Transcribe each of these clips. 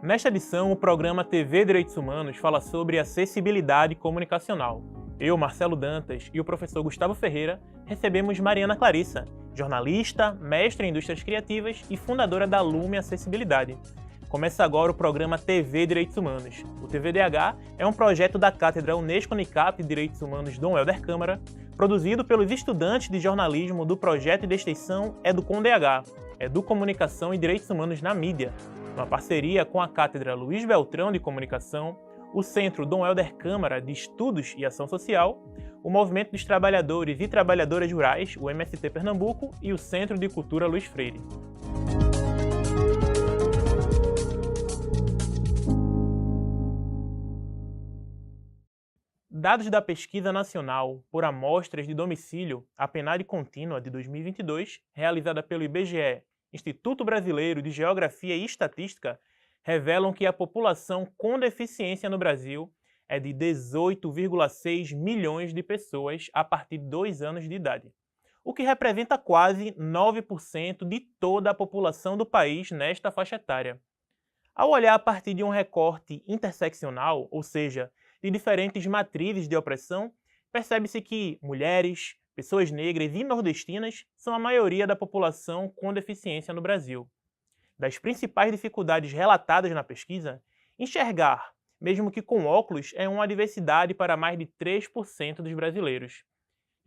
Nesta edição, o programa TV Direitos Humanos fala sobre acessibilidade comunicacional. Eu, Marcelo Dantas, e o professor Gustavo Ferreira recebemos Mariana Clarissa, jornalista, mestre em indústrias criativas e fundadora da Lume Acessibilidade. Começa agora o programa TV Direitos Humanos. O TVDH é um projeto da Cátedra Unesco-Unicap de Direitos Humanos Dom Helder Câmara, produzido pelos estudantes de jornalismo do projeto de extensão EducomDH, Educomunicação e Direitos Humanos na Mídia, uma parceria com a Cátedra Luiz Beltrão de Comunicação, o Centro Dom Helder Câmara de Estudos e Ação Social, o Movimento dos Trabalhadores e Trabalhadoras Rurais, o MST Pernambuco, e o Centro de Cultura Luiz Freire. Dados da Pesquisa Nacional por Amostras de Domicílio, a PNAD Contínua de 2022, realizada pelo IBGE, Instituto Brasileiro de Geografia e Estatística, revelam que a população com deficiência no Brasil é de 18,6 milhões de pessoas a partir de 2 anos de idade, o que representa quase 9% de toda a população do país nesta faixa etária. Ao olhar a partir de um recorte interseccional, ou seja, de diferentes matrizes de opressão, percebe-se que mulheres, pessoas negras e nordestinas são a maioria da população com deficiência no Brasil. Das principais dificuldades relatadas na pesquisa, enxergar, mesmo que com óculos, é uma adversidade para mais de 3% dos brasileiros.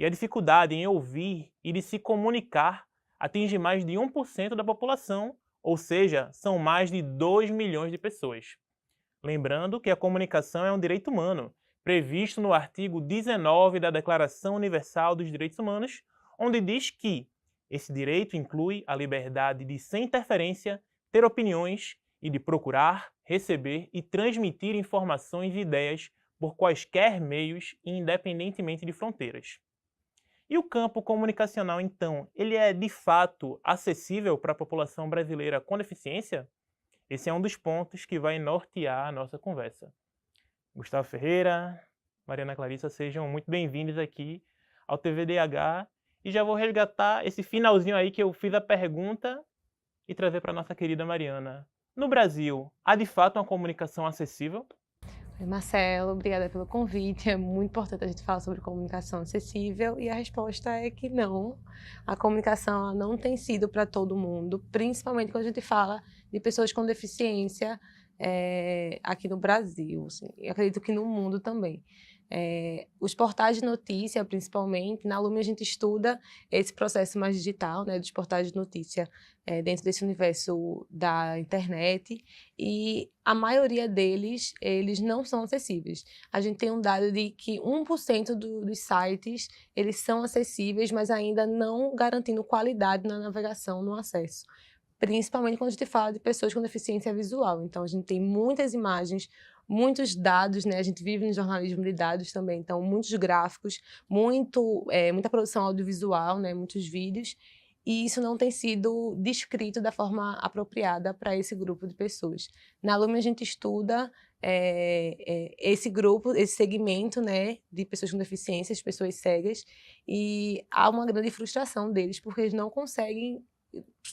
E a dificuldade em ouvir e de se comunicar atinge mais de 1% da população, ou seja, são mais de 2 milhões de pessoas. Lembrando que a comunicação é um direito humano, previsto no artigo 19 da Declaração Universal dos Direitos Humanos, onde diz que esse direito inclui a liberdade de, sem interferência, ter opiniões e de procurar, receber e transmitir informações e ideias por quaisquer meios, independentemente de fronteiras. E o campo comunicacional, então, ele é de fato acessível para a população brasileira com deficiência? Esse é um dos pontos que vai nortear a nossa conversa. Gustavo Ferreira, Mariana Clarissa, sejam muito bem-vindos aqui ao TVDH e já vou resgatar esse finalzinho aí que eu fiz a pergunta e trazer para a nossa querida Mariana. No Brasil, há de fato uma comunicação acessível? Oi, Marcelo, obrigada pelo convite. É muito importante a gente falar sobre comunicação acessível e a resposta é que não. A comunicação ela não tem sido para todo mundo, principalmente quando a gente fala de pessoas com deficiência aqui no Brasil, assim, e acredito que no mundo também. Os portais de notícia, principalmente, na Lume a gente estuda esse processo mais digital, né, dos portais de notícia dentro desse universo da internet, e a maioria deles, eles não são acessíveis. A gente tem um dado de que 1% dos sites, eles são acessíveis, mas ainda não garantindo qualidade na navegação, no acesso. Principalmente quando a gente fala de pessoas com deficiência visual. Então, a gente tem muitas imagens, muitos dados, né? A gente vive no jornalismo de dados também, então muitos gráficos, muita produção audiovisual, né? Muitos vídeos, e isso não tem sido descrito da forma apropriada para esse grupo de pessoas. Na Lume a gente estuda esse grupo, esse segmento, né, de pessoas com deficiências, pessoas cegas, e há uma grande frustração deles, porque eles não conseguem,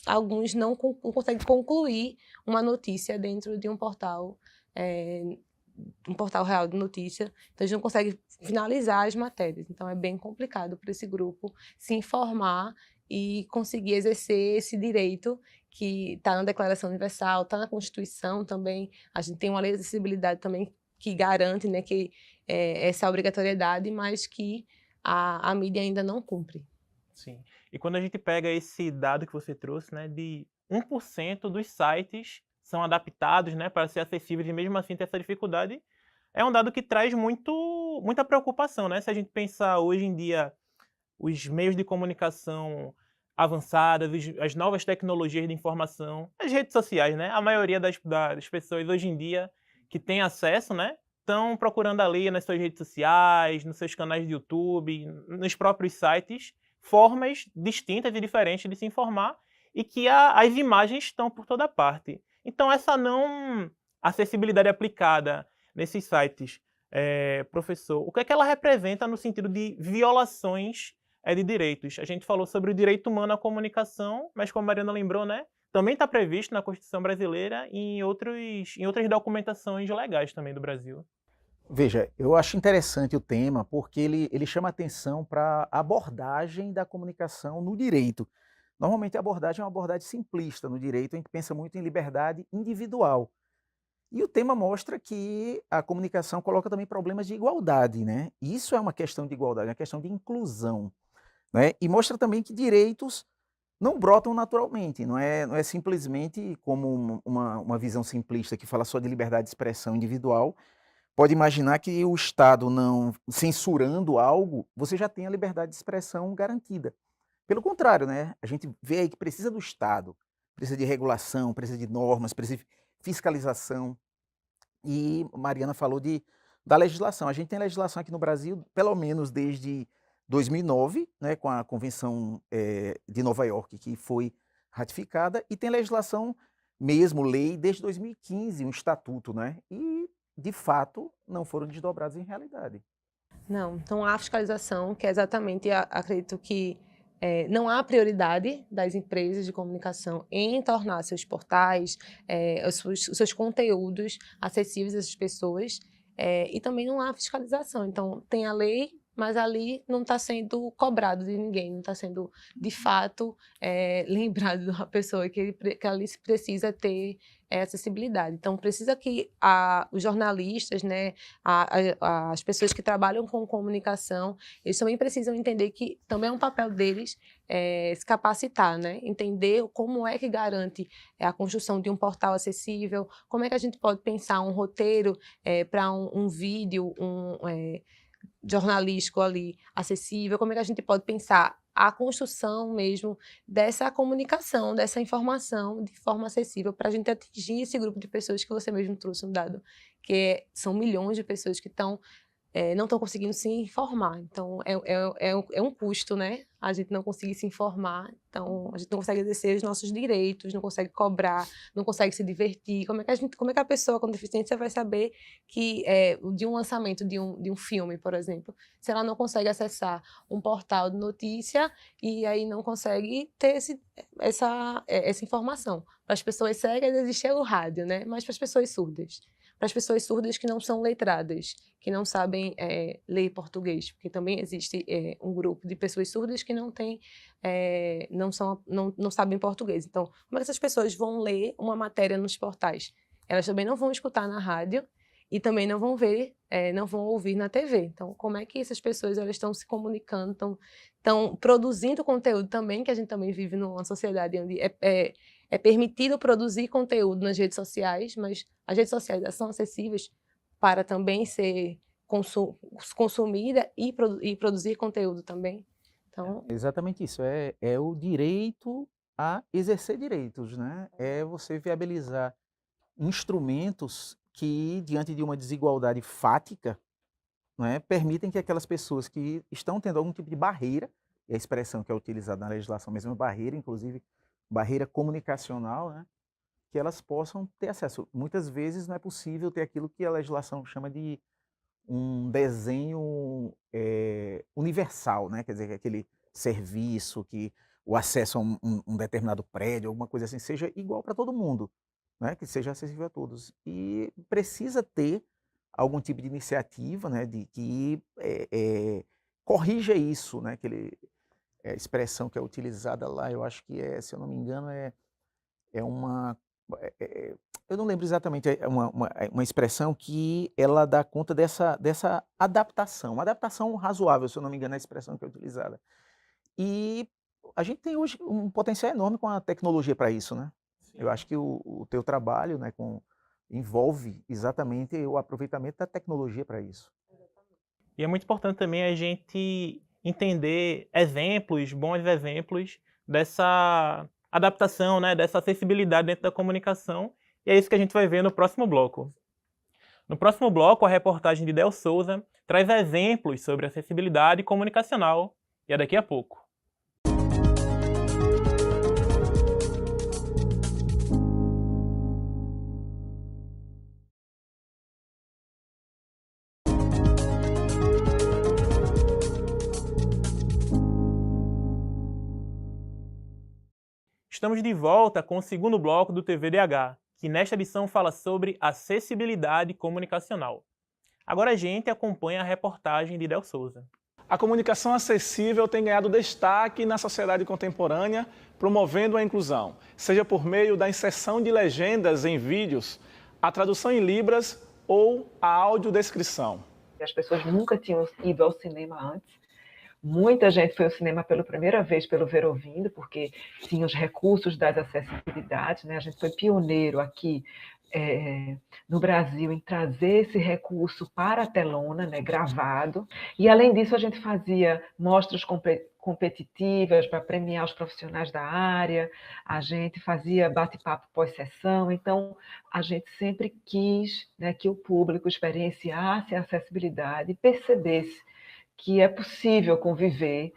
alguns não conseguem concluir uma notícia dentro de um portal real de notícia, então eles não conseguem finalizar as matérias. Então é bem complicado para esse grupo se informar e conseguir exercer esse direito que está na Declaração Universal, está na Constituição também. A gente tem uma lei de acessibilidade também que garante, né, que essa obrigatoriedade, mas que a mídia ainda não cumpre. Sim. E quando a gente pega esse dado que você trouxe, né, de 1% dos sites são adaptados, né, para ser acessíveis e mesmo assim ter essa dificuldade, é um dado que traz muita preocupação, né? Se a gente pensar hoje em dia os meios de comunicação avançados, as novas tecnologias de informação, as redes sociais, né? A maioria das pessoas hoje em dia que tem acesso, né, estão procurando ali nas suas redes sociais, nos seus canais de YouTube, nos próprios sites, formas distintas e diferentes de se informar e que as imagens estão por toda parte. Então, essa não acessibilidade aplicada nesses sites, professor, o que é que ela representa no sentido de violações de direitos? A gente falou sobre o direito humano à comunicação, mas como a Mariana lembrou, né, também está previsto na Constituição brasileira e em outras documentações legais também do Brasil. Veja, eu acho interessante o tema porque ele chama atenção para a abordagem da comunicação no direito. Normalmente a abordagem é uma abordagem simplista no direito, a gente pensa muito em liberdade individual. E o tema mostra que a comunicação coloca também problemas de igualdade, né? Isso é uma questão de igualdade, é uma questão de inclusão, né? E mostra também que direitos não brotam naturalmente, não é simplesmente como uma visão simplista que fala só de liberdade de expressão individual. Pode imaginar que o Estado não censurando algo, você já tem a liberdade de expressão garantida. Pelo contrário, né? A gente vê aí que precisa do Estado, precisa de regulação, precisa de normas, precisa de fiscalização. E Mariana falou da legislação. A gente tem legislação aqui no Brasil, pelo menos desde 2009, né, com a Convenção de Nova York, que foi ratificada, e tem legislação mesmo, lei, desde 2015, um estatuto, né? E, de fato, não foram desdobrados em realidade. Não, então há fiscalização, que é exatamente, acredito que não há prioridade das empresas de comunicação em tornar seus portais, os seus conteúdos acessíveis às pessoas, e também não há fiscalização. Então, tem a lei, mas ali não está sendo cobrado de ninguém, não está sendo, de fato, lembrado da pessoa que ali precisa ter acessibilidade. Então, precisa que os jornalistas, né, as pessoas que trabalham com comunicação, eles também precisam entender que também é um papel deles se capacitar, né? Entender como é que garante a construção de um portal acessível, como é que a gente pode pensar um roteiro para um vídeo, jornalístico ali acessível, como é que a gente pode pensar a construção mesmo dessa comunicação, dessa informação de forma acessível para a gente atingir esse grupo de pessoas que você mesmo trouxe um dado, que são milhões de pessoas que não estão conseguindo se informar. Então, é um custo, né? A gente não conseguir se informar, então a gente não consegue exercer os nossos direitos, não consegue cobrar, não consegue se divertir. Como é que a pessoa com deficiência vai saber que de um lançamento de um filme, por exemplo, se ela não consegue acessar um portal de notícia e aí não consegue ter essa informação? Para as pessoas cegas existe o rádio, né? Mas para as pessoas surdas. Para as pessoas surdas que não são letradas, que não sabem ler português, porque também existe um grupo de pessoas surdas que não sabem português. Então, como é que essas pessoas vão ler uma matéria nos portais? Elas também não vão escutar na rádio e também não vão ver, não vão ouvir na TV. Então, como é que essas pessoas elas estão se comunicando, estão produzindo conteúdo também, que a gente também vive numa sociedade onde é permitido produzir conteúdo nas redes sociais, mas as redes sociais são acessíveis para também ser consumida e produzir conteúdo também. Então, Exatamente isso, é o direito a exercer direitos, né? É você viabilizar instrumentos que, diante de uma desigualdade fática, não é, permitem que aquelas pessoas que estão tendo algum tipo de barreira, e a expressão que é utilizada na legislação mesmo é barreira, inclusive barreira comunicacional, né, que elas possam ter acesso. Muitas vezes não é possível ter aquilo que a legislação chama de um desenho universal, né, quer dizer, que aquele serviço, que o acesso a um determinado prédio, alguma coisa assim, seja igual para todo mundo, né, que seja acessível a todos. E precisa ter algum tipo de iniciativa, né, de que corrija isso, né, a expressão que é utilizada lá, eu acho que se eu não me engano, é uma... eu não lembro exatamente, é uma expressão que ela dá conta dessa adaptação, uma adaptação razoável, se eu não me engano, é a expressão que é utilizada. E a gente tem hoje um potencial enorme com a tecnologia para isso, né? Eu acho que o teu trabalho, né, envolve exatamente o aproveitamento da tecnologia para isso. E é muito importante também a gente entender bons exemplos dessa adaptação, né, dessa acessibilidade dentro da comunicação, e é isso que a gente vai ver no próximo bloco. No próximo bloco, a reportagem de Del Souza traz exemplos sobre acessibilidade comunicacional, e é daqui a pouco. Estamos de volta com o segundo bloco do TVDH, que nesta edição fala sobre acessibilidade comunicacional. Agora a gente acompanha a reportagem de Del Souza. A comunicação acessível tem ganhado destaque na sociedade contemporânea, promovendo a inclusão, seja por meio da inserção de legendas em vídeos, a tradução em libras ou a audiodescrição. As pessoas nunca tinham ido ao cinema antes. Muita gente foi ao cinema pela primeira vez pelo Ver Ouvindo, porque tinha os recursos das acessibilidades, né? A gente foi pioneiro aqui no Brasil em trazer esse recurso para a telona, né, gravado. E, além disso, a gente fazia mostras competitivas para premiar os profissionais da área, a gente fazia bate-papo pós-sessão. Então, a gente sempre quis, né, que o público experienciasse a acessibilidade e percebesse que é possível conviver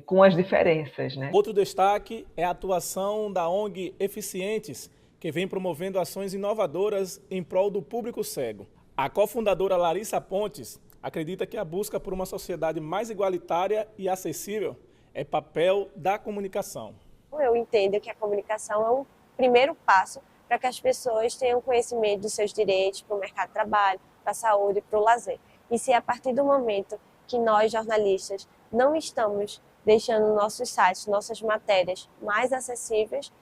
com as diferenças, né? Outro destaque é a atuação da ONG Eficientes, que vem promovendo ações inovadoras em prol do público cego. A cofundadora Larissa Pontes acredita que a busca por uma sociedade mais igualitária e acessível é papel da comunicação. Eu entendo que a comunicação é um primeiro passo para que as pessoas tenham conhecimento dos seus direitos para o mercado de trabalho, para a saúde, para o lazer. E se a partir do momento que nós, jornalistas, não estamos deixando nossos sites, nossas matérias mais acessíveis,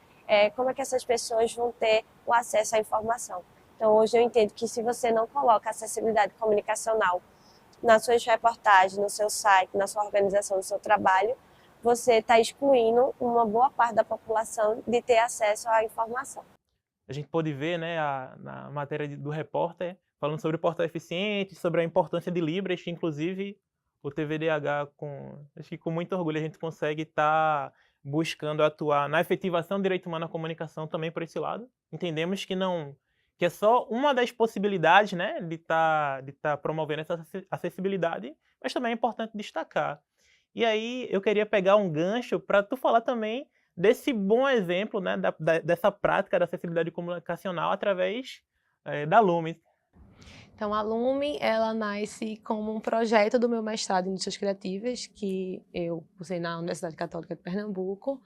como é que essas pessoas vão ter o acesso à informação? Então, hoje eu entendo que se você não coloca acessibilidade comunicacional nas suas reportagens, no seu site, na sua organização, no seu trabalho, você está excluindo uma boa parte da população de ter acesso à informação. A gente pôde ver, né, na matéria do repórter, falando sobre o portal eficiente, sobre a importância de Libras, que inclusive o TVDH, acho que com muito orgulho, a gente consegue estar buscando atuar na efetivação do direito humano à comunicação também por esse lado. Entendemos que é só uma das possibilidades, né, de tá promovendo essa acessibilidade, mas também é importante destacar. E aí eu queria pegar um gancho para tu falar também desse bom exemplo, né, dessa prática da acessibilidade comunicacional através da Lume. Então, a Lume, ela nasce como um projeto do meu mestrado em Indústrias Criativas, que eu cursei na Universidade Católica de Pernambuco,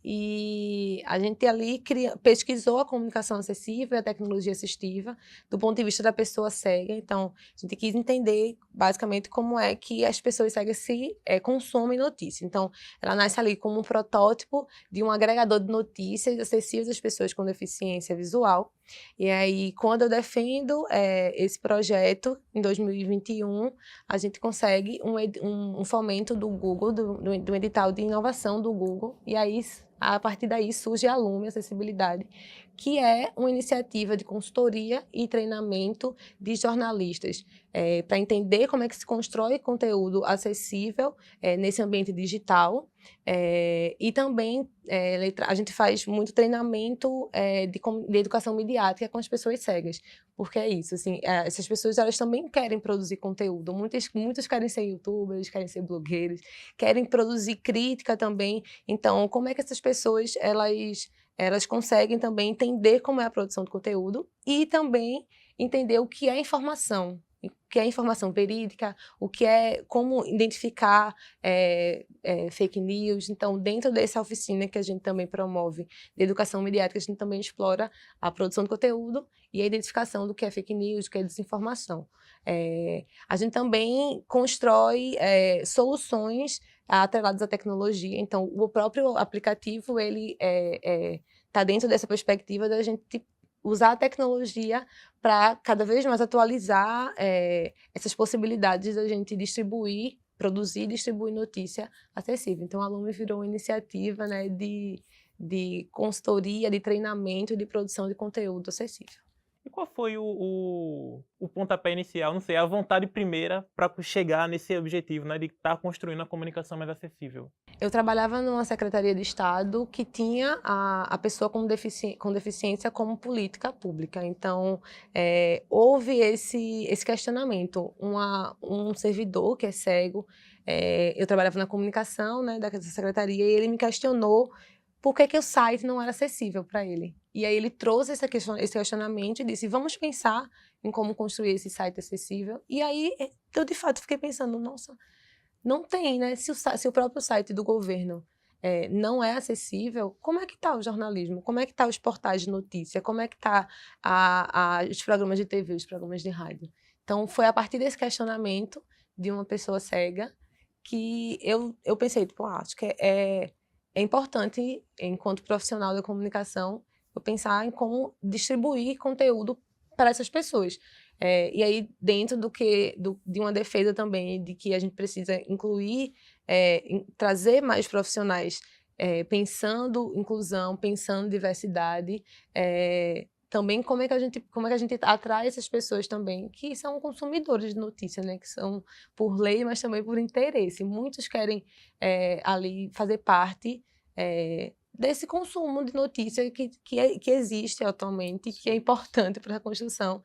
e a gente ali pesquisou a comunicação acessível e a tecnologia assistiva do ponto de vista da pessoa cega. Então, a gente quis entender, basicamente, como é que as pessoas cegas consomem notícias. Então, ela nasce ali como um protótipo de um agregador de notícias acessíveis às pessoas com deficiência visual. E aí, quando eu defendo esse projeto, em 2021, a gente consegue um fomento do Google, do edital de inovação do Google, e aí, a partir daí, surge a Lume Acessibilidade, que é uma iniciativa de consultoria e treinamento de jornalistas, para entender como é que se constrói conteúdo acessível nesse ambiente digital. E também a gente faz muito treinamento de educação midiática com as pessoas cegas, porque é isso, assim, essas pessoas elas também querem produzir conteúdo, muitos querem ser youtubers, querem ser blogueiros, querem produzir crítica também. Então, como é que essas pessoas elas conseguem também entender como é a produção de conteúdo e também entender o que é informação, o que é informação verídica, como identificar fake news. Então, dentro dessa oficina que a gente também promove de educação midiática, a gente também explora a produção de conteúdo e a identificação do que é fake news, do que é desinformação. A gente também constrói soluções atreladas à tecnologia. Então, o próprio aplicativo, ele está dentro dessa perspectiva da gente usar a tecnologia para cada vez mais atualizar essas possibilidades da gente produzir e distribuir notícia acessível. Então, a Lume virou uma iniciativa, né, de consultoria, de treinamento e de produção de conteúdo acessível. E qual foi o pontapé inicial, não sei, a vontade primeira para chegar nesse objetivo, né, de estar construindo a comunicação mais acessível? Eu trabalhava numa Secretaria de Estado que tinha a pessoa com deficiência como política pública. Então, houve esse questionamento. Um servidor que é cego, eu trabalhava na comunicação, né, dessa secretaria, e ele me questionou por que o site não era acessível para ele. E aí ele trouxe esse questionamento e disse, vamos pensar em como construir esse site acessível. E aí eu, de fato, fiquei pensando, nossa, não tem, né? Se o próprio site do governo não é acessível, como é que está o jornalismo? Como é que está os portais de notícia? Como é que está os programas de TV, os programas de rádio? Então, foi a partir desse questionamento de uma pessoa cega que eu pensei, tipo, acho que é importante, enquanto profissional da comunicação, eu pensar em como distribuir conteúdo para essas pessoas. E aí, dentro de uma defesa também, de que a gente precisa incluir, trazer mais profissionais pensando inclusão, pensando diversidade, também como é que a gente atrai essas pessoas também, que são consumidores de notícia, né? Que são por lei, mas também por interesse. Muitos querem ali fazer parte desse consumo de notícia que existe atualmente, que é importante para a construção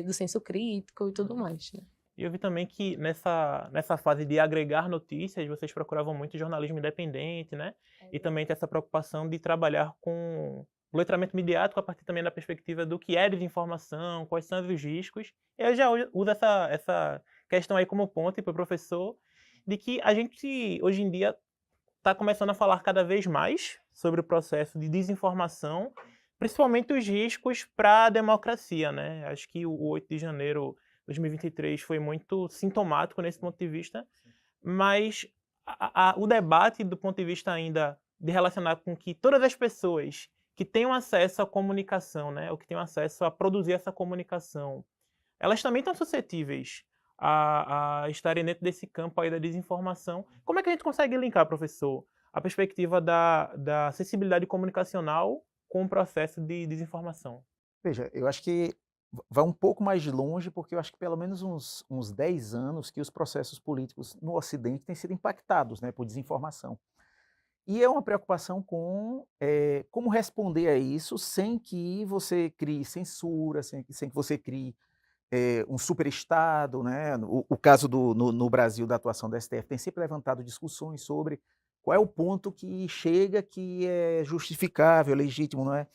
do senso crítico e tudo mais, né? E eu vi também que nessa fase de agregar notícias, vocês procuravam muito jornalismo independente, né? E também tem essa preocupação de trabalhar com o letramento midiático a partir também da perspectiva do que é desinformação, quais são os riscos. Eu já uso essa questão aí como ponte para o professor, de que a gente, hoje em dia, está começando a falar cada vez mais sobre o processo de desinformação, principalmente os riscos para a democracia, né? Acho que o 8 de janeiro de 2023 foi muito sintomático nesse ponto de vista, mas o debate do ponto de vista ainda de relacionar com que todas as pessoas que tenham acesso à comunicação, né, ou que tenham acesso a produzir essa comunicação, elas também estão suscetíveis a estarem dentro desse campo aí da desinformação. Como é que a gente consegue linkar, professor, a perspectiva da acessibilidade comunicacional com o processo de desinformação? Veja, eu acho que vai um pouco mais longe, porque eu acho que pelo menos uns 10 anos que os processos políticos no Ocidente têm sido impactados, né, por desinformação. E é uma preocupação com como responder a isso sem que você crie censura, sem que você crie um superestado, né? O caso no Brasil da atuação do STF tem sempre levantado discussões sobre qual é o ponto que chega que é justificável, legítimo, não é?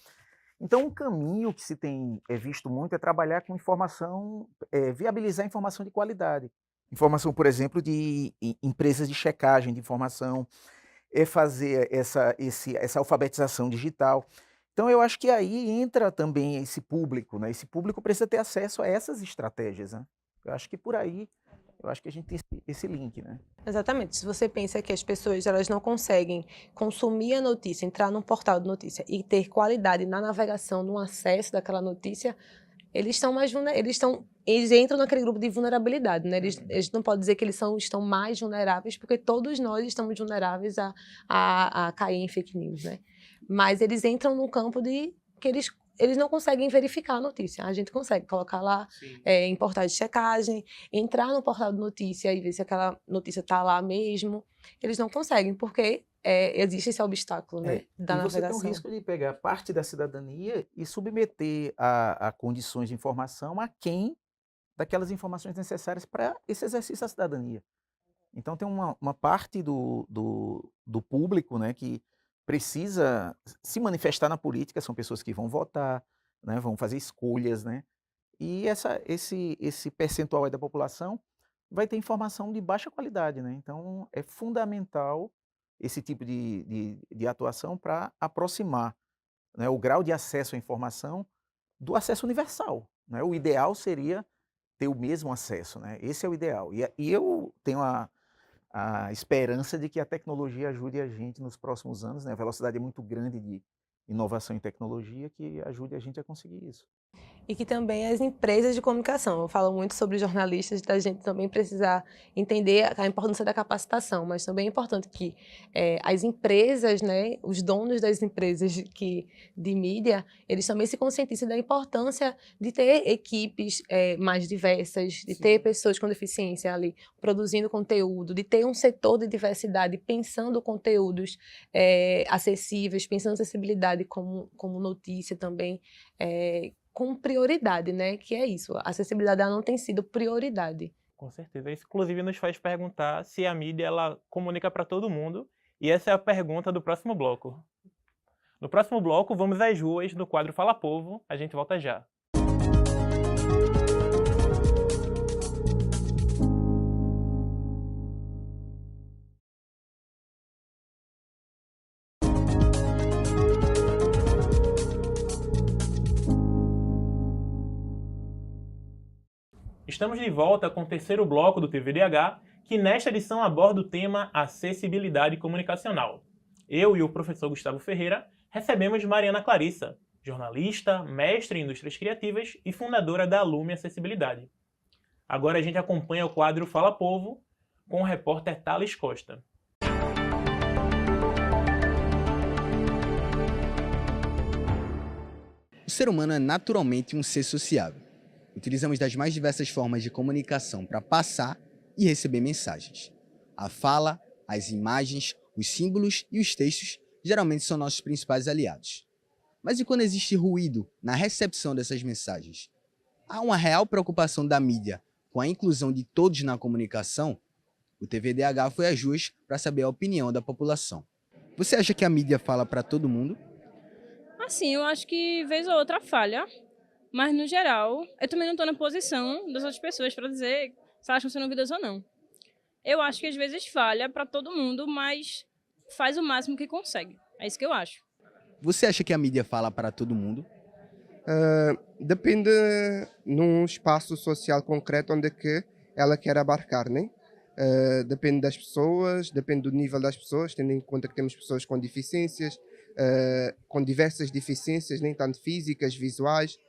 Então, um caminho que se tem visto muito é trabalhar com informação, viabilizar informação de qualidade. Informação, por exemplo, de empresas de checagem de informação, fazer essa alfabetização digital. Então, eu acho que aí entra também esse público, né? Esse público precisa ter acesso a essas estratégias, né? Eu acho que por aí, eu acho que a gente tem esse link, né? Exatamente. Se você pensa que as pessoas elas não conseguem consumir a notícia, entrar num portal de notícia e ter qualidade na navegação, no acesso daquela notícia, eles entram naquele grupo de vulnerabilidade, né? Eles não podem dizer que eles estão mais vulneráveis, porque todos nós estamos vulneráveis a cair em fake news, né? Mas eles entram num campo de que eles não conseguem verificar a notícia. A gente consegue colocar lá em portais de checagem, entrar no portal de notícia e ver se aquela notícia está lá mesmo. Eles não conseguem, porque existe esse obstáculo, né, da e você navegação. tem o risco de pegar parte da cidadania e submeter a condições de informação a quem daquelas informações necessárias para esse exercício da cidadania. Então tem uma parte do público, né, que precisa se manifestar na política, são pessoas que vão votar, né, vão fazer escolhas, né, e esse percentual aí da população vai ter informação de baixa qualidade, né, então é fundamental esse tipo de atuação para aproximar, né, o grau de acesso à informação do acesso universal, né, o ideal seria ter o mesmo acesso, né, esse é o ideal, e eu tenho a esperança de que a tecnologia ajude a gente nos próximos anos, né? A velocidade é muito grande de inovação em tecnologia, que ajude a gente a conseguir isso. E que também as empresas de comunicação. Eu falo muito sobre jornalistas, da gente também precisar entender a importância da capacitação, mas também é importante que as empresas, né, os donos das empresas de mídia, eles também se conscientizem da importância de ter equipes mais diversas, de ter pessoas com deficiência ali produzindo conteúdo, de ter um setor de diversidade pensando conteúdos acessíveis, pensando acessibilidade como notícia também, com prioridade, né? Que é isso, a acessibilidade ela não tem sido prioridade. Com certeza. Isso, inclusive, nos faz perguntar se a mídia ela comunica para todo mundo. E essa é a pergunta do próximo bloco. No próximo bloco, vamos às ruas, no quadro Fala Povo. A gente volta já. Estamos de volta com o terceiro bloco do TVDH, que nesta edição aborda o tema acessibilidade comunicacional. Eu e o professor Gustavo Ferreira recebemos Mariana Clarissa, jornalista, mestre em indústrias criativas e fundadora da Alume Acessibilidade. Agora a gente acompanha o quadro Fala Povo com o repórter Thales Costa. O ser humano é naturalmente um ser sociável. Utilizamos das mais diversas formas de comunicação para passar e receber mensagens. A fala, as imagens, os símbolos e os textos geralmente são nossos principais aliados. Mas e quando existe ruído na recepção dessas mensagens? Há uma real preocupação da mídia com a inclusão de todos na comunicação? O TVDH foi às ruas para saber a opinião da população. Você acha que a mídia fala para todo mundo? Assim, eu acho que vez ou outra falha, mas no geral, eu também não estou na posição das outras pessoas para dizer se elas estão sendo ouvidas ou não. Eu acho que às vezes falha para todo mundo, mas faz o máximo que consegue. É isso que eu acho. Você acha que a mídia fala para todo mundo? Depende num espaço social concreto onde é que ela quer abarcar, né? Depende das pessoas, depende do nível das pessoas, tendo em conta que temos pessoas com deficiências, com diversas deficiências, nem tanto físicas, visuais,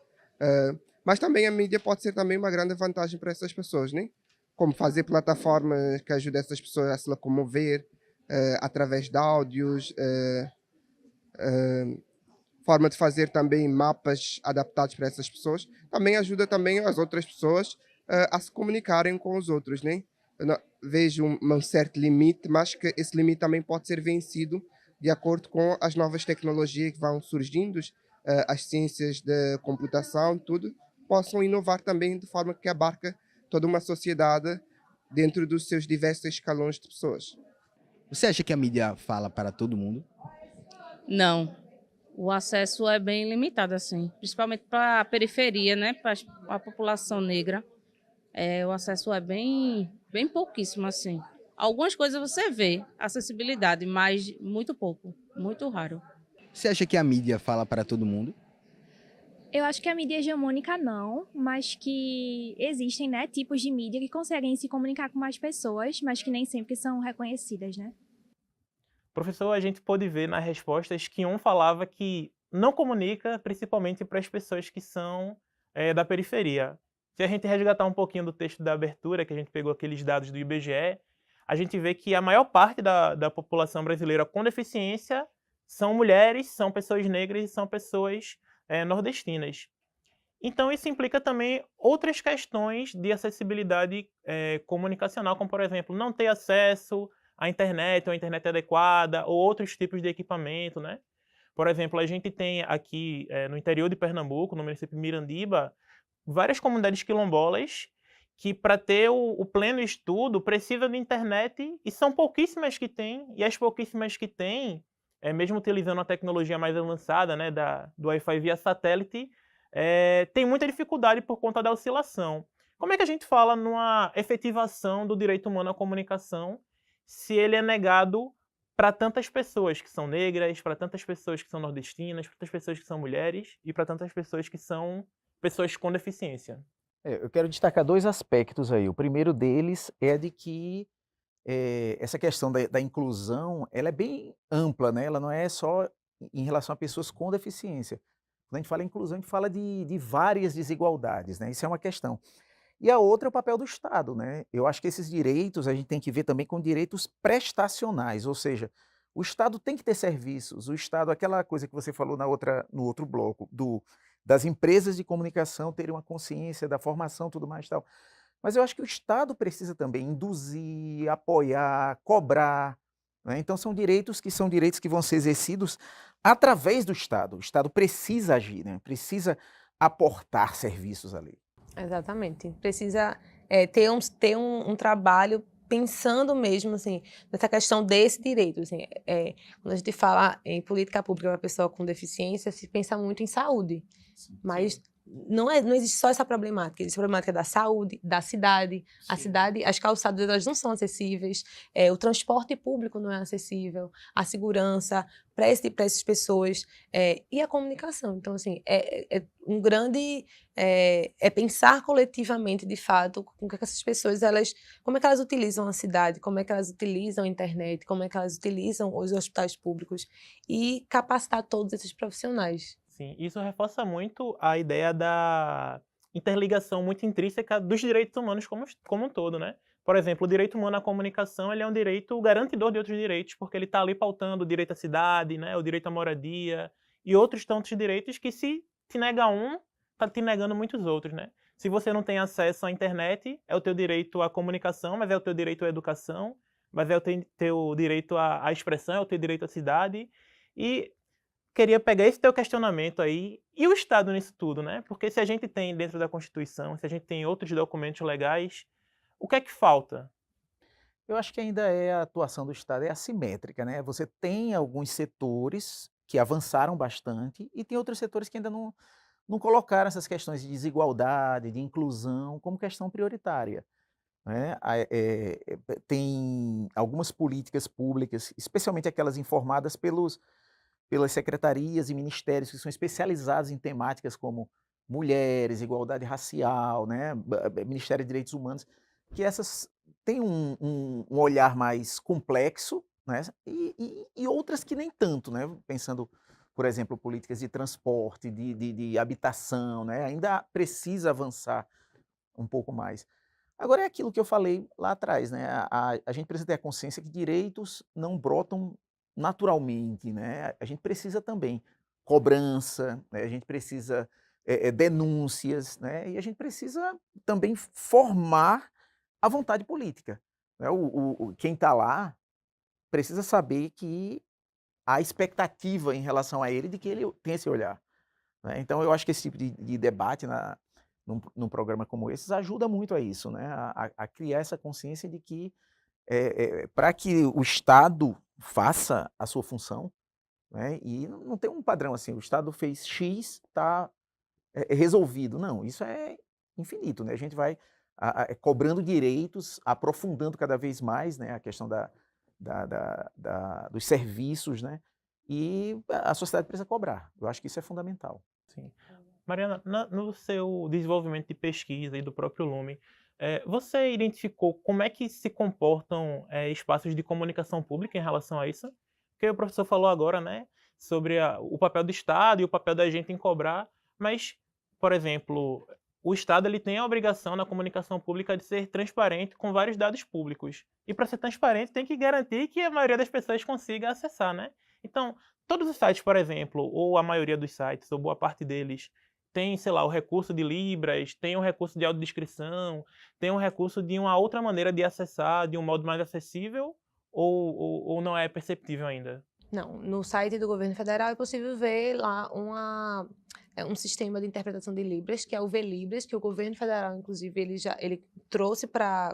mas também a mídia pode ser também uma grande vantagem para essas pessoas, né? Como fazer plataformas que ajudem essas pessoas a se locomover através de áudios, forma de fazer também mapas adaptados para essas pessoas, também ajuda também as outras pessoas a se comunicarem com os outros, né? Eu vejo um certo limite, mas que esse limite também pode ser vencido de acordo com as novas tecnologias que vão surgindo, as ciências da computação, tudo, possam inovar também de forma que abarca toda uma sociedade dentro dos seus diversos escalões de pessoas. Você acha que a mídia fala para todo mundo? Não. O acesso é bem limitado, assim, principalmente para a periferia, né? Para a população negra. O acesso é bem pouquíssimo, assim. Algumas coisas você vê, acessibilidade, mas muito pouco, muito raro. Você acha que a mídia fala para todo mundo? Eu acho que a mídia hegemônica não, mas que existem, né, tipos de mídia que conseguem se comunicar com mais pessoas, mas que nem sempre são reconhecidas, né? Professor, a gente pôde ver nas respostas que um falava que não comunica, principalmente para as pessoas que são da periferia. Se a gente resgatar um pouquinho do texto da abertura, que a gente pegou aqueles dados do IBGE, a gente vê que a maior parte da população brasileira com deficiência são mulheres, são pessoas negras e são pessoas nordestinas. Então isso implica também outras questões de acessibilidade comunicacional, como por exemplo, não ter acesso à internet, ou à internet adequada, ou outros tipos de equipamento, né? Por exemplo, a gente tem aqui no interior de Pernambuco, no município de Mirandiba, várias comunidades quilombolas que para ter o pleno estudo precisam de internet e são pouquíssimas que têm, e as pouquíssimas que têm, mesmo utilizando a tecnologia mais avançada, né, do Wi-Fi via satélite, tem muita dificuldade por conta da oscilação. Como é que a gente fala numa efetivação do direito humano à comunicação se ele é negado para tantas pessoas que são negras, para tantas pessoas que são nordestinas, para tantas pessoas que são mulheres e para tantas pessoas que são pessoas com deficiência? Eu quero destacar dois aspectos aí. O primeiro deles é de que essa questão da inclusão, ela é bem ampla, né? Ela não é só em relação a pessoas com deficiência. Quando a gente fala em inclusão, a gente fala de várias desigualdades, né? Isso é uma questão. E a outra é o papel do Estado, né? Eu acho que esses direitos a gente tem que ver também com direitos prestacionais, ou seja, o Estado tem que ter serviços, o Estado, aquela coisa que você falou no outro bloco, das empresas de comunicação terem uma consciência da formação, tudo mais e tal. Mas eu acho que o Estado precisa também induzir, apoiar, cobrar, né? Então são direitos que vão ser exercidos através do Estado. O Estado precisa agir, né? Precisa aportar serviços ali. Exatamente. Precisa ter um trabalho pensando mesmo assim, nessa questão desse direito. Assim, quando a gente fala em política pública para a pessoa com deficiência, se pensa muito em saúde. Sim. Mas não existe só essa problemática. Existe a problemática da saúde, da cidade. A cidade, as calçadas elas não são acessíveis, o transporte público não é acessível, a segurança para essas pessoas e a comunicação. Então, assim, um grande... É pensar coletivamente, de fato, com que essas pessoas, como é que elas utilizam a cidade, como é que elas utilizam a internet, como é que elas utilizam os hospitais públicos e capacitar todos esses profissionais. Sim, isso reforça muito a ideia da interligação muito intrínseca dos direitos humanos como um todo, né? Por exemplo, o direito humano à comunicação ele é um direito garantidor de outros direitos, porque ele está ali pautando o direito à cidade, né, o direito à moradia e outros tantos direitos que se te nega um, está te negando muitos outros, né? Se você não tem acesso à internet, é o teu direito à comunicação, mas é o teu direito à educação, mas é o teu direito à expressão, é o teu direito à cidade. E queria pegar esse teu questionamento aí e o Estado nisso tudo, né? Porque se a gente tem dentro da Constituição, se a gente tem outros documentos legais, o que é que falta? Eu acho que ainda a atuação do Estado é assimétrica, né? Você tem alguns setores que avançaram bastante e tem outros setores que ainda não colocaram essas questões de desigualdade, de inclusão como questão prioritária, né? Tem algumas políticas públicas, especialmente aquelas informadas pelas secretarias e ministérios que são especializados em temáticas como mulheres, igualdade racial, né? Ministério de Direitos Humanos, que essas têm um olhar mais complexo, né? E outras que nem tanto, né? Pensando, por exemplo, políticas de transporte, de habitação, né? Ainda precisa avançar um pouco mais. Agora é aquilo que eu falei lá atrás, né? A gente precisa ter a consciência que direitos não brotam naturalmente, né? A gente precisa também cobrança, né? A gente precisa denúncias, né? E a gente precisa também formar a vontade política, né? Quem está lá precisa saber que há expectativa em relação a ele de que ele tem esse olhar, né? Então eu acho que esse tipo de debate num programa como esse ajuda muito a isso, né? A criar essa consciência de que para que o Estado faça a sua função, né? E não tem um padrão assim, o Estado fez X, está resolvido. Não, isso é infinito, né? A gente vai cobrando direitos, aprofundando cada vez mais, né, a questão dos serviços, né? E a sociedade precisa cobrar. Eu acho que isso é fundamental. Sim. Mariana, no seu desenvolvimento de pesquisa e do próprio Lume, você identificou como é que se comportam espaços de comunicação pública em relação a isso? Porque o professor falou agora, né, sobre o papel do Estado e o papel da gente em cobrar, mas, por exemplo, o Estado ele tem a obrigação na comunicação pública de ser transparente com vários dados públicos. E para ser transparente tem que garantir que a maioria das pessoas consiga acessar, né? Então, todos os sites, por exemplo, ou a maioria dos sites, ou boa parte deles, tem, sei lá, o recurso de Libras, tem o recurso de audiodescrição, tem um recurso de uma outra maneira de acessar, de um modo mais acessível, ou não é perceptível ainda? Não, no site do governo federal é possível ver lá um sistema de interpretação de Libras, que é o VLibras, que o governo federal, inclusive, ele trouxe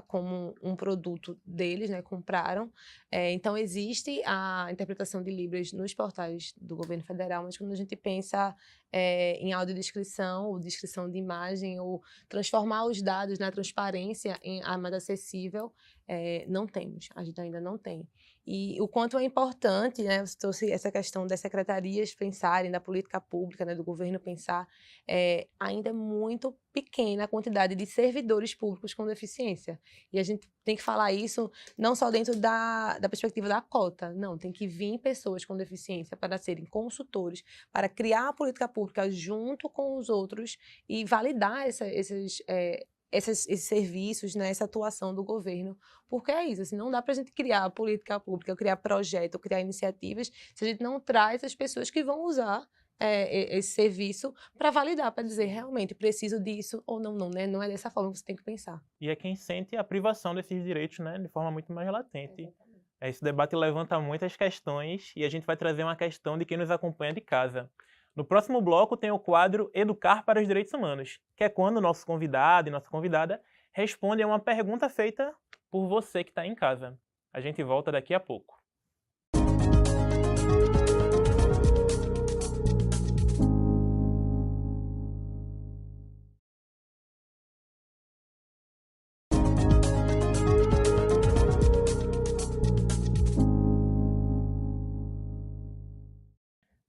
como um produto deles, né, compraram. Então, existe a interpretação de Libras nos portais do governo federal, mas quando a gente pensa em audiodescrição, ou descrição de imagem, ou transformar os dados na transparência em mais acessível, não temos, a gente ainda não tem. E o quanto é importante, né, você trouxe essa questão das secretarias pensarem, da política pública, né, do governo pensar, ainda é muito pequena a quantidade de servidores públicos com deficiência. E a gente tem que falar isso não só dentro da perspectiva da cota, não, tem que vir pessoas com deficiência para serem consultores, para criar a política pública junto com os outros e validar esses serviços, né, essa atuação do governo, porque é isso, assim, não dá para a gente criar política pública, criar projeto, criar iniciativas, se a gente não traz as pessoas que vão usar esse serviço para validar, para dizer realmente preciso disso ou não, né? Não é dessa forma que você tem que pensar. E é quem sente a privação desses direitos, né, de forma muito mais latente. Esse debate levanta muitas questões e a gente vai trazer uma questão de quem nos acompanha de casa. No próximo bloco tem o quadro Educar para os Direitos Humanos, que é quando o nosso convidado e nossa convidada respondem a uma pergunta feita por você que está em casa. A gente volta daqui a pouco.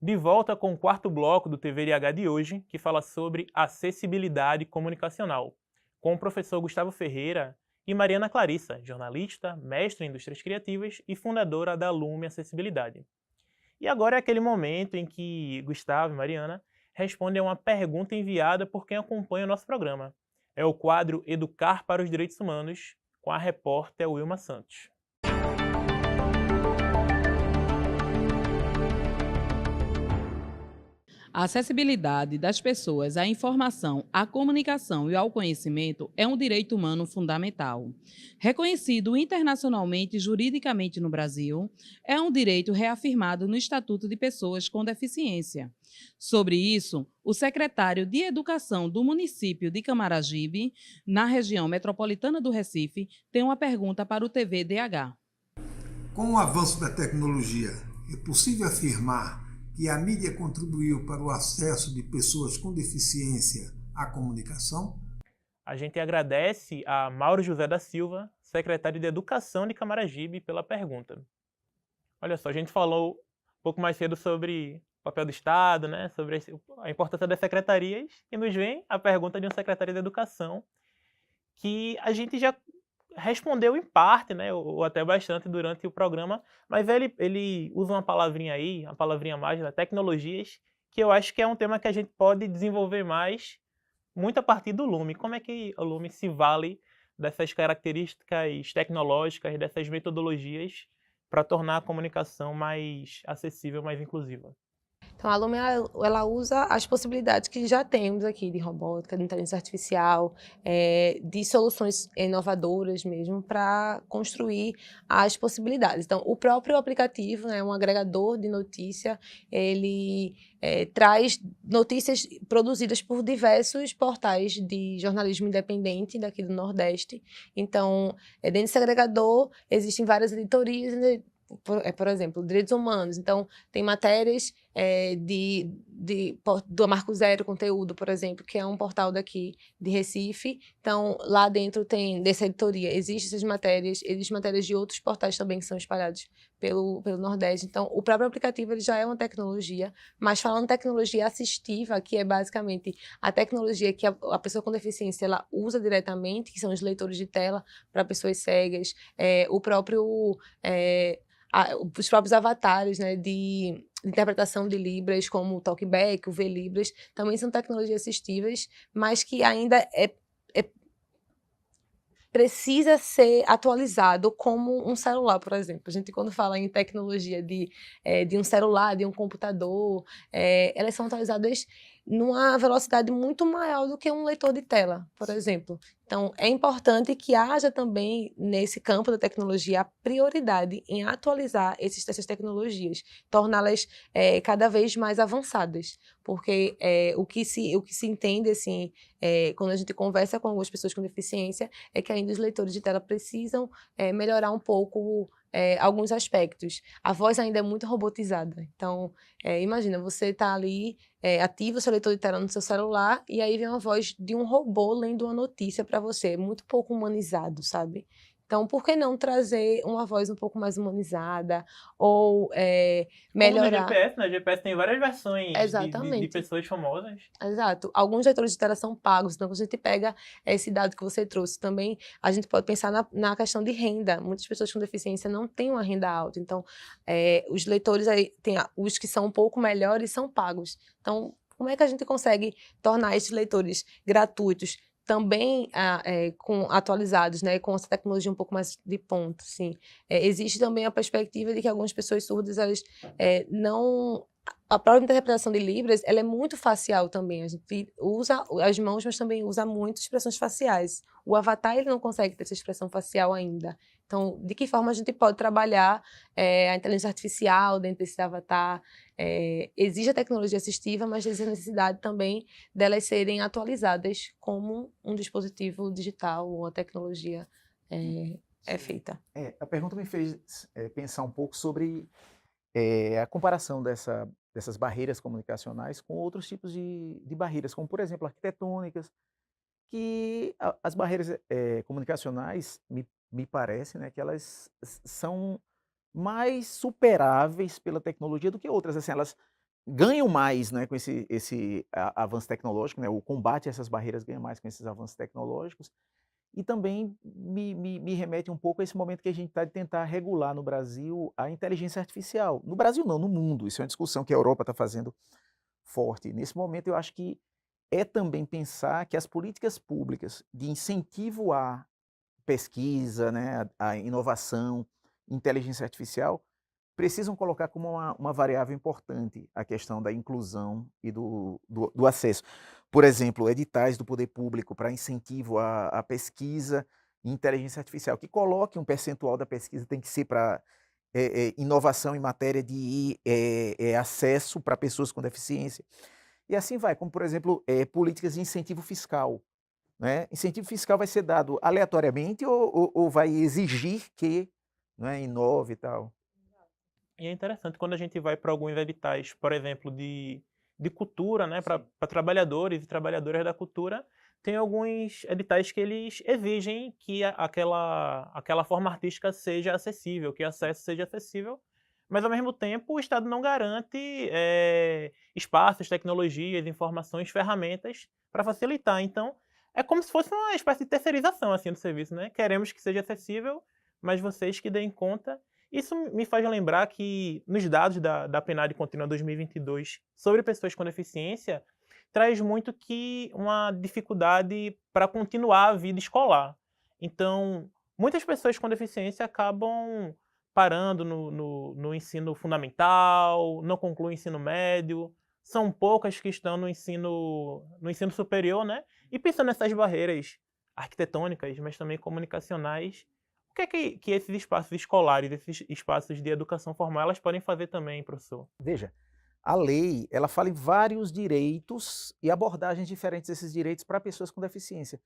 De volta com o quarto bloco do TVRH de hoje, que fala sobre acessibilidade comunicacional, com o professor Gustavo Ferreira e Mariana Clarissa, jornalista, mestre em indústrias criativas e fundadora da Lume Acessibilidade. E agora é aquele momento em que Gustavo e Mariana respondem a uma pergunta enviada por quem acompanha o nosso programa. É o quadro Educar para os Direitos Humanos, com a repórter Wilma Santos. A acessibilidade das pessoas à informação, à comunicação e ao conhecimento é um direito humano fundamental. Reconhecido internacionalmente e juridicamente no Brasil, é um direito reafirmado no Estatuto de Pessoas com Deficiência. Sobre isso, o secretário de Educação do município de Camaragibe, na região metropolitana do Recife, tem uma pergunta para o TVDH. Com o avanço da tecnologia, é possível afirmar que a mídia contribuiu para o acesso de pessoas com deficiência à comunicação? A gente agradece a Mauro José da Silva, secretário de Educação de Camaragibe, pela pergunta. Olha só, a gente falou um pouco mais cedo sobre o papel do Estado, né, sobre a importância das secretarias, e nos vem a pergunta de um secretário de Educação, que a gente já respondeu em parte, né, ou até bastante durante o programa, mas ele usa uma palavrinha aí, uma palavrinha mais, né, tecnologias, que eu acho que é um tema que a gente pode desenvolver mais, muito a partir do Lume. Como é que o Lume se vale dessas características tecnológicas, dessas metodologias, para tornar a comunicação mais acessível, mais inclusiva? Então, a Lume, ela usa as possibilidades que já temos aqui de robótica, de inteligência artificial, de soluções inovadoras mesmo, para construir as possibilidades. Então, o próprio aplicativo, né, um agregador de notícia, ele traz notícias produzidas por diversos portais de jornalismo independente daqui do Nordeste. Então, dentro desse agregador, existem várias editorias, por exemplo, direitos humanos. Então, tem matérias do Marco Zero Conteúdo, por exemplo, que é um portal daqui de Recife. Então, lá dentro tem, dessa editoria, existem matérias de outros portais também que são espalhados pelo Nordeste. Então, o próprio aplicativo ele já é uma tecnologia, mas falando tecnologia assistiva, que é basicamente a tecnologia que a pessoa com deficiência ela usa diretamente, que são os leitores de tela para pessoas cegas, os próprios avatares, né, de interpretação de Libras, como o TalkBack, o VLibras, também são tecnologias assistivas, mas que ainda precisa ser atualizado como um celular, por exemplo. A gente, quando fala em tecnologia de um celular, de um computador, elas são atualizadas numa velocidade muito maior do que um leitor de tela, por exemplo. Então, é importante que haja também, nesse campo da tecnologia, a prioridade em atualizar essas tecnologias, torná-las cada vez mais avançadas. Porque o que se entende, assim, quando a gente conversa com algumas pessoas com deficiência, é que ainda os leitores de tela precisam melhorar um pouco alguns aspectos. A voz ainda é muito robotizada. Então, imagina, você está ali, ativa o seu leitor de tela no seu celular, e aí vem uma voz de um robô lendo uma notícia para você. É muito pouco humanizado, sabe? Então, por que não trazer uma voz um pouco mais humanizada? Ou melhorar... Como no GPS, né? O GPS tem várias versões de pessoas famosas. Exato. Alguns leitores de tela são pagos, então quando a gente pega esse dado que você trouxe também, a gente pode pensar na questão de renda. Muitas pessoas com deficiência não têm uma renda alta, então os leitores aí, tem os que são um pouco melhores são pagos. Então, como é que a gente consegue tornar esses leitores gratuitos também atualizados, né, com essa tecnologia um pouco mais de ponta, assim. Existe também a perspectiva de que algumas pessoas surdas, elas não... A própria interpretação de Libras, ela é muito facial também. A gente usa as mãos, mas também usa muito expressões faciais. O avatar, ele não consegue ter essa expressão facial ainda. Então, de que forma a gente pode trabalhar a inteligência artificial dentro desse avatar? Existe a tecnologia assistiva, mas existe a necessidade também delas serem atualizadas como um dispositivo digital ou a tecnologia é feita. A pergunta me fez pensar um pouco sobre a comparação dessas barreiras comunicacionais com outros tipos de barreiras, como, por exemplo, arquitetônicas, que as barreiras comunicacionais, me parece, né, que elas são mais superáveis pela tecnologia do que outras. Assim, elas ganham mais, né, com esse avanço tecnológico, né, o combate a essas barreiras ganha mais com esses avanços tecnológicos, e também me remete um pouco a esse momento que a gente está de tentar regular no Brasil a inteligência artificial. No Brasil não, no mundo. Isso é uma discussão que a Europa está fazendo forte. Nesse momento eu acho que é também pensar que as políticas públicas de incentivo à pesquisa, né, à inovação, inteligência artificial, precisam colocar como uma variável importante a questão da inclusão e do acesso. Por exemplo, editais do poder público para incentivo à pesquisa em inteligência artificial, que coloque um percentual da pesquisa, tem que ser para inovação em matéria de acesso para pessoas com deficiência. E assim vai, como por exemplo, políticas de incentivo fiscal. Né? Incentivo fiscal vai ser dado aleatoriamente ou vai exigir que, né, inove e tal? E é interessante quando a gente vai para alguns editais, por exemplo, de cultura, né, para trabalhadores e trabalhadoras da cultura, tem alguns editais que eles exigem que aquela forma artística seja acessível, que o acesso seja acessível, mas ao mesmo tempo o Estado não garante espaços, tecnologias, informações, ferramentas para facilitar. Então, é como se fosse uma espécie de terceirização assim, do serviço, né? Queremos que seja acessível, mas vocês que deem conta. Isso me faz lembrar que, nos dados da PNAD Contínua 2022 sobre pessoas com deficiência, traz muito que uma dificuldade para continuar a vida escolar. Então, muitas pessoas com deficiência acabam parando no ensino fundamental, não concluem o ensino médio, são poucas que estão no ensino superior, né? E pensando nessas barreiras arquitetônicas, mas também comunicacionais, o que é que esses espaços escolares, esses espaços de educação formal, elas podem fazer também, professor? Veja, a lei, ela fala em vários direitos e abordagens diferentes desses direitos para pessoas com deficiência.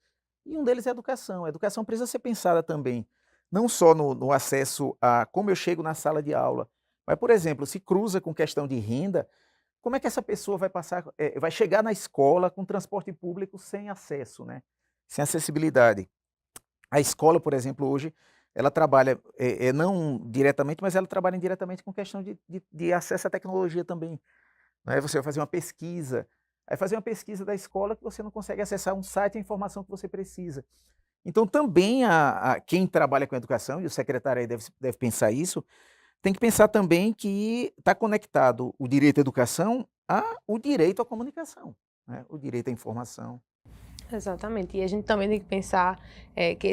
E um deles é a educação. A educação precisa ser pensada também, não só no acesso a como eu chego na sala de aula, mas, por exemplo, se cruza com questão de renda, como é que essa pessoa vai chegar na escola com transporte público sem acesso, né? Sem acessibilidade? A escola, por exemplo, hoje, ela trabalha, não diretamente, mas ela trabalha indiretamente com questão de acesso à tecnologia também. Né? Você vai fazer uma pesquisa, aí fazer uma pesquisa da escola que você não consegue acessar um site e a informação que você precisa. Então, também quem trabalha com educação, e o secretário aí deve pensar isso, tem que pensar também que está conectado o direito à educação ao direito à comunicação, né? O direito à informação. Exatamente. E a gente também tem que pensar que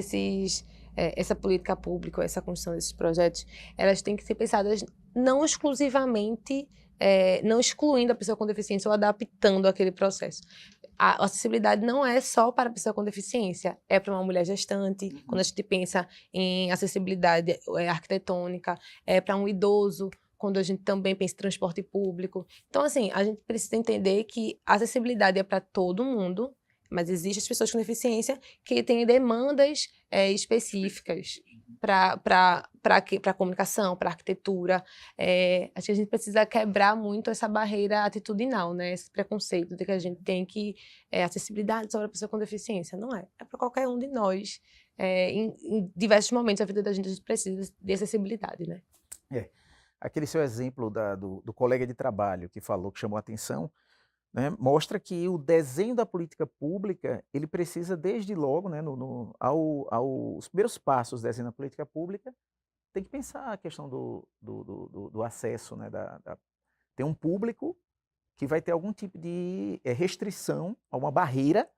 essa política pública, essa construção desses projetos, elas têm que ser pensadas não exclusivamente, não excluindo a pessoa com deficiência ou adaptando aquele processo. A acessibilidade não é só para a pessoa com deficiência, é para uma mulher gestante, quando a gente pensa em acessibilidade arquitetônica, é para um idoso, quando a gente também pensa em transporte público. Então, assim, a gente precisa entender que a acessibilidade é para todo mundo, mas existem as pessoas com deficiência que têm demandas específicas para a comunicação, para a arquitetura. Acho que a gente precisa quebrar muito essa barreira atitudinal, né? Esse preconceito de que a gente tem que acessibilidade só para a pessoa com deficiência. Não é. É para qualquer um de nós. Em diversos momentos da vida da gente, a gente precisa de acessibilidade, né? Aquele seu exemplo do colega de trabalho que falou, que chamou a atenção, né, mostra que o desenho da política pública, ele precisa desde logo, né, aos primeiros passos do desenho da política pública, tem que pensar a questão do acesso, né, ter um público que vai ter algum tipo de restrição, alguma barreira,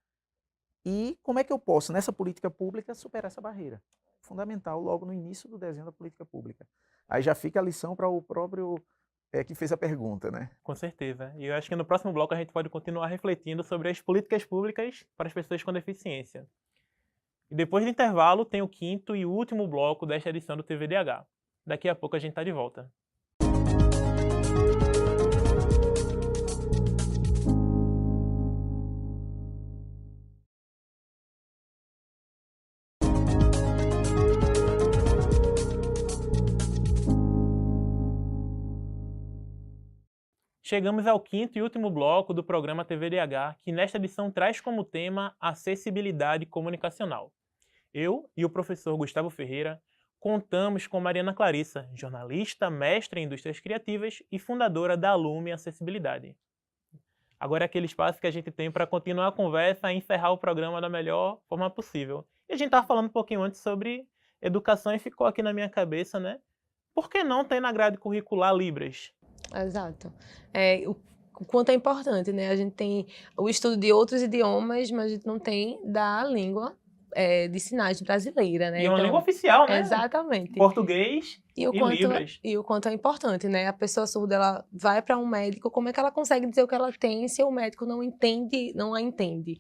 e como é que eu posso, nessa política pública, superar essa barreira? Fundamental logo no início do desenho da política pública. Aí já fica a lição para o próprio que fez a pergunta, né? Com certeza. E eu acho que no próximo bloco a gente pode continuar refletindo sobre as políticas públicas para as pessoas com deficiência. E depois do intervalo tem o quinto e último bloco desta edição do TVDH. Daqui a pouco a gente está de volta. Chegamos ao quinto e último bloco do programa TVDH, que nesta edição traz como tema acessibilidade comunicacional. Eu e o professor Gustavo Ferreira contamos com Mariana Clarissa, jornalista, mestre em indústrias criativas e fundadora da Lume Acessibilidade. Agora é aquele espaço que a gente tem para continuar a conversa e encerrar o programa da melhor forma possível. E a gente estava falando um pouquinho antes sobre educação e ficou aqui na minha cabeça, né? Por que não tem na grade curricular Libras? Exato. O quanto é importante, né? A gente tem o estudo de outros idiomas, mas a gente não tem da língua de sinais brasileira, né? E é uma Então, língua oficial, né? Exatamente. Português e Libras. E o quanto é importante, né? A pessoa surda, ela vai para um médico, como é que ela consegue dizer o que ela tem se o médico não entende, não a entende?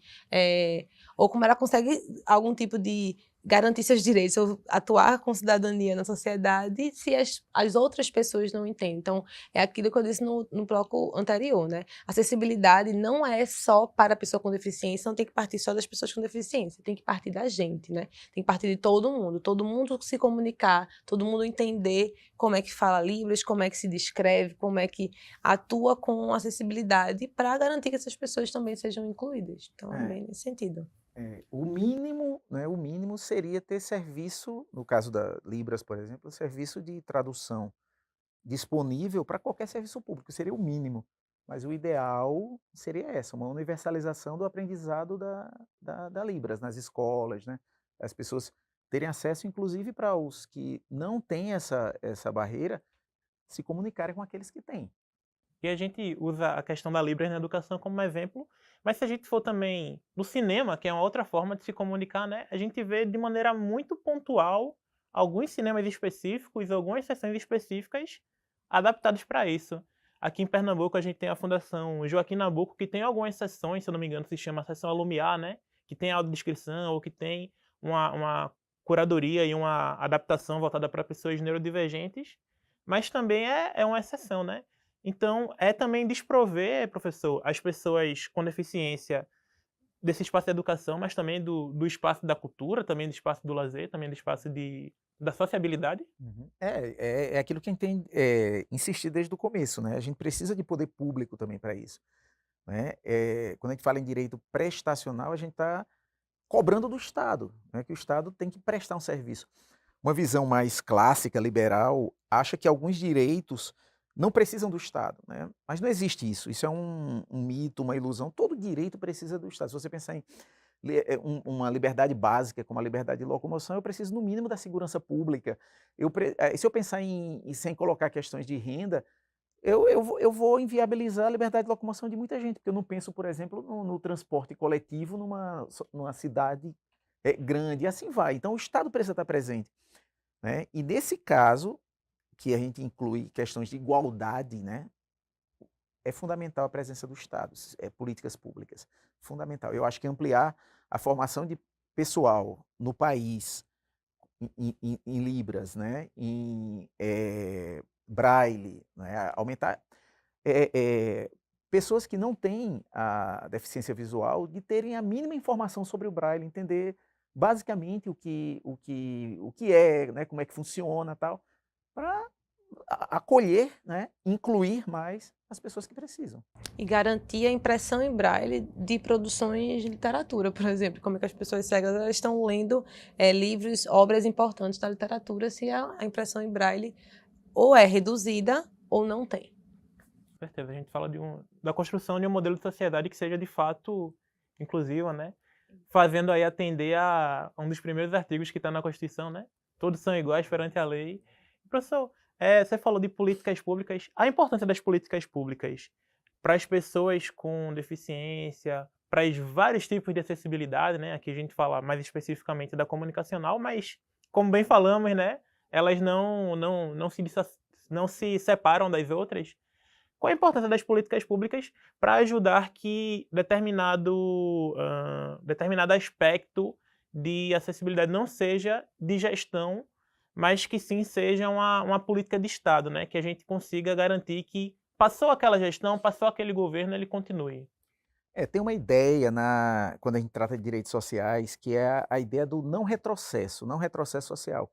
Ou como ela consegue algum tipo de garantir seus direitos, ou atuar com cidadania na sociedade se as outras pessoas não entendem. Então, é aquilo que eu disse no bloco anterior, né? Acessibilidade não é só para a pessoa com deficiência, não tem que partir só das pessoas com deficiência, tem que partir da gente, né? Tem que partir de todo mundo se comunicar, todo mundo entender como é que fala Libras, como é que se descreve, como é que atua com acessibilidade para garantir que essas pessoas também sejam incluídas. Então, é bem nesse sentido. O mínimo, né, o mínimo seria ter serviço, no caso da Libras, por exemplo, serviço de tradução disponível para qualquer serviço público, seria o mínimo. Mas o ideal seria uma universalização do aprendizado da Libras nas escolas, né? As pessoas terem acesso, inclusive para os que não têm essa barreira, se comunicarem com aqueles que têm. E a gente usa a questão da Libras na educação como exemplo, mas se a gente for também no cinema, que é uma outra forma de se comunicar, né, a gente vê de maneira muito pontual alguns cinemas específicos, algumas sessões específicas adaptadas para isso. Aqui em Pernambuco a gente tem a Fundação Joaquim Nabuco, que tem algumas sessões, se eu não me engano, se chama Sessão Alumiar, né, que tem audiodescrição ou que tem uma curadoria e uma adaptação voltada para pessoas neurodivergentes, mas também é uma exceção, né? Então, é também desprover, professor, as pessoas com deficiência desse espaço de educação, mas também do espaço da cultura, também do espaço do lazer, também do espaço da sociabilidade. É aquilo que a gente tem insistido desde o começo, né? A gente precisa de poder público também para isso, né? Quando a gente fala em direito prestacional, a gente está cobrando do Estado, né? Que o Estado tem que prestar um serviço. Uma visão mais clássica, liberal, acha que alguns direitos não precisam do Estado, né? Mas não existe isso. Isso é um mito, uma ilusão. Todo direito precisa do Estado. Se você pensar em uma liberdade básica, como a liberdade de locomoção, eu preciso, no mínimo, da segurança pública. Se eu pensar sem colocar questões de renda, eu vou inviabilizar a liberdade de locomoção de muita gente, porque eu não penso, por exemplo, no transporte coletivo numa cidade grande, e assim vai. Então, o Estado precisa estar presente, né? E nesse caso, que a gente inclui questões de igualdade, né? É fundamental a presença do Estado, políticas públicas, fundamental. Eu acho que ampliar a formação de pessoal no país em Libras, né? Em Braille, né? Aumentar pessoas que não têm a deficiência visual de terem a mínima informação sobre o Braille, entender basicamente o que é, né? Como é que funciona, tal, para acolher, né, incluir mais as pessoas que precisam. E garantir a impressão em braille de produções de literatura, por exemplo. Como é que as pessoas cegas estão lendo livros, obras importantes da literatura, se a impressão em braille ou é reduzida ou não tem. Com certeza, a gente fala da construção de um modelo de sociedade que seja de fato inclusiva, né? Fazendo aí atender a um dos primeiros artigos que está na Constituição, né? Todos são iguais perante a lei. Professor, você falou de políticas públicas. A importância das políticas públicas para as pessoas com deficiência, para os vários tipos de acessibilidade, né? Aqui a gente fala mais especificamente da comunicacional, mas, como bem falamos, né? Elas não se separam das outras. Qual a importância das políticas públicas para ajudar que determinado aspecto de acessibilidade não seja de gestão, mas que sim seja uma política de Estado, né? Que a gente consiga garantir que passou aquela gestão, passou aquele governo, ele continue. Tem uma ideia quando a gente trata de direitos sociais, que é a ideia do não retrocesso social.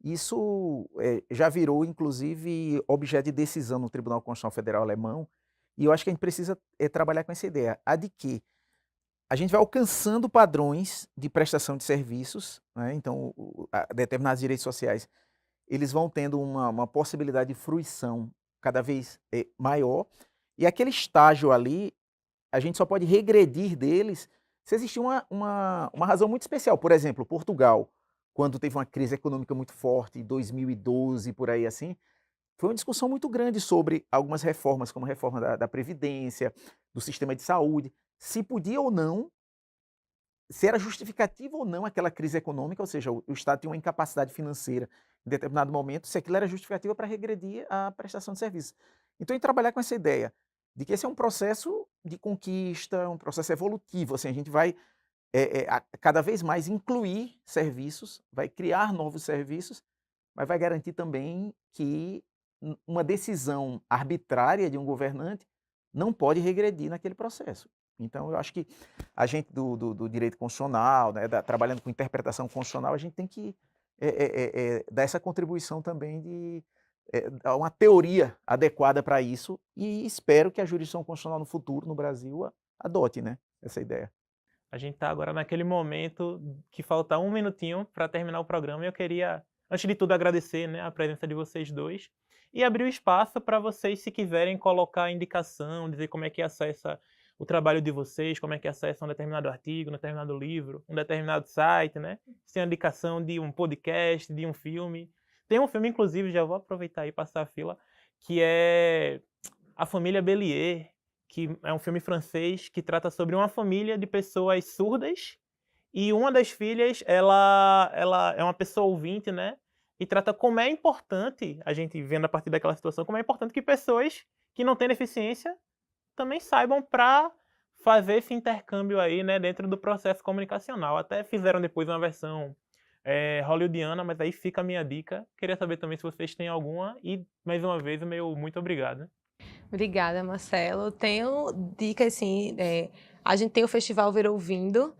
Isso já virou, inclusive, objeto de decisão no Tribunal Constitucional Federal Alemão, e eu acho que a gente precisa trabalhar com essa ideia, a de que a gente vai alcançando padrões de prestação de serviços, né? Então, determinados direitos sociais, eles vão tendo uma possibilidade de fruição cada vez maior, e aquele estágio ali, a gente só pode regredir deles se existir uma razão muito especial. Por exemplo, Portugal, quando teve uma crise econômica muito forte, em 2012, por aí assim, foi uma discussão muito grande sobre algumas reformas, como a reforma da Previdência, do sistema de saúde, se podia ou não, se era justificativa ou não aquela crise econômica, ou seja, o Estado tinha uma incapacidade financeira em determinado momento, se aquilo era justificativa para regredir a prestação de serviços. Então, em trabalhar com essa ideia de que esse é um processo de conquista, um processo evolutivo, assim, a gente vai cada vez mais incluir serviços, vai criar novos serviços, mas vai garantir também que uma decisão arbitrária de um governante não pode regredir naquele processo. Então, eu acho que a gente do direito constitucional, né, trabalhando com interpretação constitucional, a gente tem que dar essa contribuição também de dar uma teoria adequada para isso, e espero que a jurisdição constitucional no futuro, no Brasil, adote, né, essa ideia. A gente está agora naquele momento que falta um minutinho para terminar o programa, e eu queria, antes de tudo, agradecer, né, a presença de vocês dois e abrir o espaço para vocês, se quiserem colocar indicação, dizer como é que acessa o trabalho de vocês, como é que acessa um determinado artigo, um determinado livro, um determinado site, né? Se tem a indicação de um podcast, de um filme. Tem um filme, inclusive, já vou aproveitar aí e passar a fila, que é A Família Bélier, que é um filme francês que trata sobre uma família de pessoas surdas, e uma das filhas, ela é uma pessoa ouvinte, né? E trata como é importante, a gente vendo a partir daquela situação, como é importante que pessoas que não têm deficiência também saibam para fazer esse intercâmbio aí, né, dentro do processo comunicacional. Até fizeram depois uma versão hollywoodiana, mas aí fica a minha dica. Queria saber também se vocês têm alguma, e mais uma vez o meu muito obrigado. Obrigada, Marcelo. Tenho dicas, sim. A gente tem o Festival Ver Ouvindo,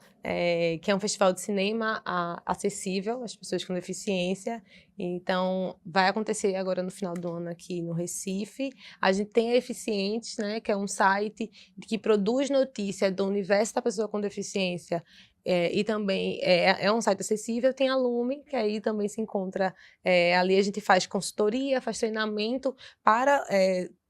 que é um festival de cinema acessível às pessoas com deficiência. Então, vai acontecer agora no final do ano aqui no Recife. A gente tem a Eficientes, né, que é um site que produz notícia do universo da pessoa com deficiência. E também é um site acessível. Tem a Lume, que aí também se encontra. Ali a gente faz consultoria, faz treinamento para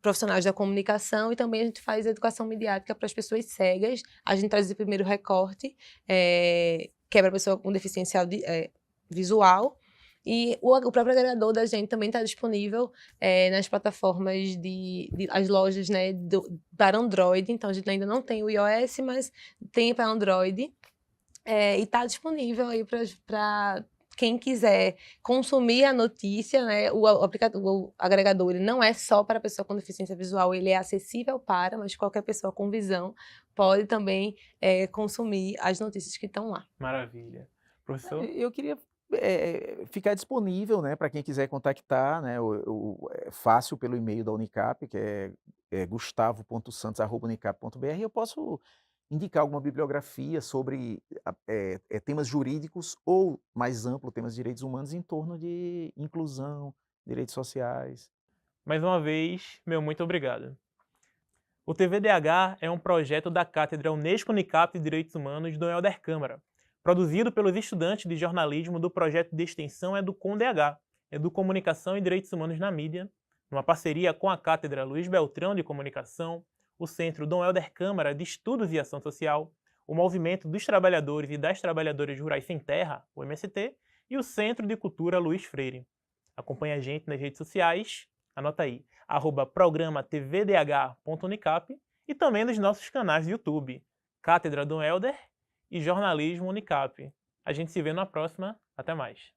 profissionais da comunicação, e também a gente faz educação midiática para as pessoas cegas. A gente traz o primeiro recorte, que é para a pessoa com deficiência visual. E o próprio agregador da gente também está disponível nas plataformas as lojas, né, para Android. Então, a gente ainda não tem o iOS, mas tem para Android. E está disponível aí para quem quiser consumir a notícia, né? O agregador, ele não é só para a pessoa com deficiência visual, ele é acessível mas qualquer pessoa com visão pode também consumir as notícias que estão lá. Maravilha. Professor? Eu queria ficar disponível, né, para quem quiser contactar, né, é fácil pelo e-mail da Unicap, que é gustavo.santos@unicap.br. Eu posso indicar alguma bibliografia sobre temas jurídicos ou, mais amplo, temas de direitos humanos em torno de inclusão, direitos sociais. Mais uma vez, meu muito obrigado. O TVDH é um projeto da Cátedra Unesco Unicap de Direitos Humanos do Helder Câmara, produzido pelos estudantes de jornalismo do projeto de extensão EduComDH, Educomunicação e Direitos Humanos na Mídia, numa parceria com a Cátedra Luiz Beltrão de Comunicação, o Centro Dom Helder Câmara de Estudos e Ação Social, o Movimento dos Trabalhadores e das Trabalhadoras Rurais Sem Terra, o MST, e o Centro de Cultura Luiz Freire. Acompanhe a gente nas redes sociais, anota aí, @programatvdh.unicap, e também nos nossos canais do YouTube, Cátedra Dom Helder e Jornalismo Unicap. A gente se vê na próxima. Até mais.